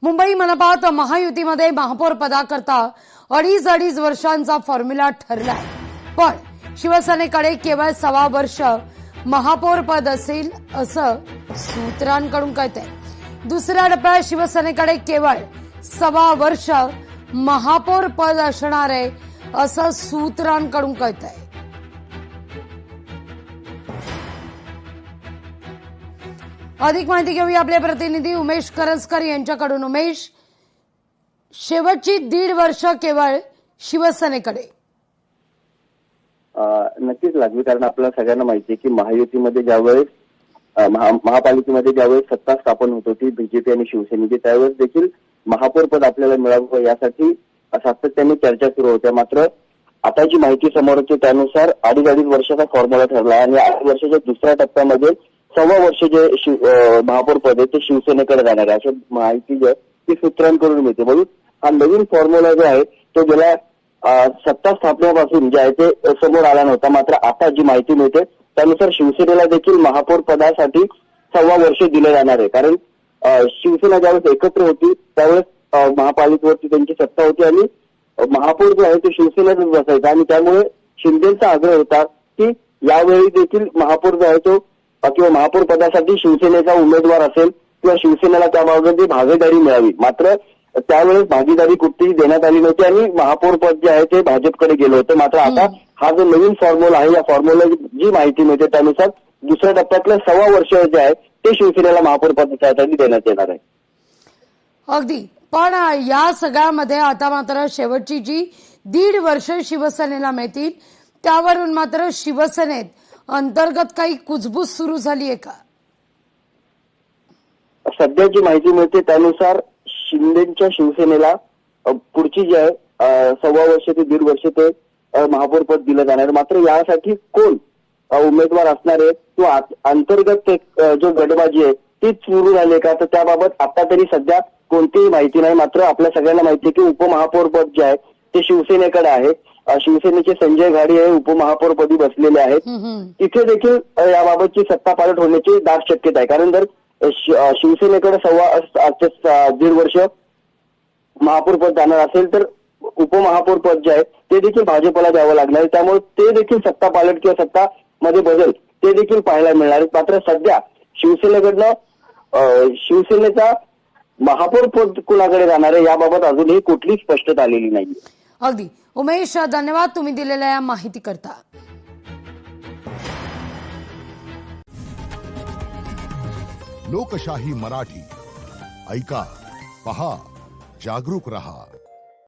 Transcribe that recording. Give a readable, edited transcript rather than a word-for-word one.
मुंबई मनपात महायुतीमध्ये महापौर पदाकरता अडीच वर्षांचा फॉर्म्युला ठरलाय, पण शिवसेनेकडे केवळ 1.25 वर्ष महापौर पद असेल असं सूत्रांकडून कळतंय। दुसऱ्या टप्प्यात शिवसेनेकडे केवळ 1.25 वर्ष महापौर पद असणार आहे असं सूत्रांकडून कळतंय। अधिक माहिती घेऊया आपले प्रतिनिधी उमेश करंजकर यांच्याकडून। उमेश, शेवटची 1.5 वर्ष केवळ शिवसेनेकडे। नक्कीच लागली, कारण आपल्याला सगळ्यांना माहिती आहे की महायुतीमध्ये ज्यावेळेस महापालिकेमध्ये ज्यावेळेस सत्ता स्थापन होत होती बीजेपी आणि शिवसेनेची, त्यावेळेस देखील महापौर पद आपल्याला मिळावं यासाठी सातत्याने चर्चा सुरू होत्या। मात्र आता जी माहिती समोर येते त्यानुसार अडीच वर्षाचा फॉर्म्युला ठरला आणि 8 वर्षाच्या दुसऱ्या टप्प्यामध्ये 1.25 वर्ष जे महापौर पद आहे ते शिवसेनेकडे जाणार आहे अशी माहिती जी आहे ती सूत्रांकडून मिळते। म्हणून हा नवीन फॉर्म्युला जो आहे तो गेल्या सत्ता स्थापनेपासून जे आहे ते समोर आला नव्हता। मात्र आता जी माहिती मिळते त्यानुसार शिवसेनेला देखील महापौर पदासाठी 1.25 वर्ष दिले जाणार आहे। कारण शिवसेना ज्यावेळेस एकत्र होती त्यावेळेस महापालिकेवरती त्यांची सत्ता होती आणि महापौर जो आहे तो शिवसेनेतच बसायचा आणि त्यामुळे शिंदेचा आग्रह होता की यावेळी देखील महापौर जो आहे तो किंवा महापौर पदासाठी शिवसेनेचा उमेदवार असेल किंवा शिवसेनेला त्याबाबत भागीदारी मिळावी। मात्र त्यावेळेस भागीदारी कुठलीही देण्यात आली नव्हती आणि महापौर पद जे आहे ते भाजपकडे गेलं होतं। मात्र आता हा जो नवीन फॉर्म्युला आहे या फॉर्म्युला जी माहिती मिळते त्यानुसार दुसऱ्या टप्प्यातलं 1.25 वर्ष जे आहे ते शिवसेनेला महापौर पदासाठी देण्यात येणार आहे। अगदी, पण या सगळ्यामध्ये आता मात्र शेवटची जी 1.5 वर्ष शिवसेनेला मिळतील त्यावरून मात्र शिवसेनेत अंतर्गत काही कुजबूज सुरू झाली आहे का? सध्या जी माहिती मिळते त्यानुसार शिंदेच्या शिवसेनेला पुढची जी आहे 1.25 वर्ष ते 1.5 वर्ष ते महापौर पद दिलं जाणार। मात्र यासाठी कोण उमेदवार असणार आहे किंवा अंतर्गत जो गटबाजी आहे ती सुरू झाली का, तर त्याबाबत आता तरी सध्या कोणतीही माहिती नाही। मात्र आपल्या सगळ्यांना माहिती आहे की उपमहापौर पद जे आहे ते शिवसेनेकडे आहे। शिवसेनेचे संजय घाडी हे उपमहापौर पदी बसलेले आहेत। तिथे देखील याबाबतची सत्ता पालट होण्याची दाट शक्यता आहे। कारण जर शिवसेनेकडे 1.25 वर्ष महापौर पद जाणार असेल तर उपमहापौर पद जे आहे ते देखील भाजपला द्यावं लागणार, त्यामुळे ते देखील सत्ता पालट किंवा सत्ता मध्ये बदल ते देखील पाहायला मिळणार। मात्र सध्या शिवसेनेचा महापौर पद कुणाकडे जाणार आहे याबाबत अजूनही कुठलीच स्पष्टता आलेली नाही। अगदी उमेश, धन्यवाद तुम्ही दिलेल्या या माहिती करता। लोकशाही मराठी ऐका, पहा, जागरूक रहा।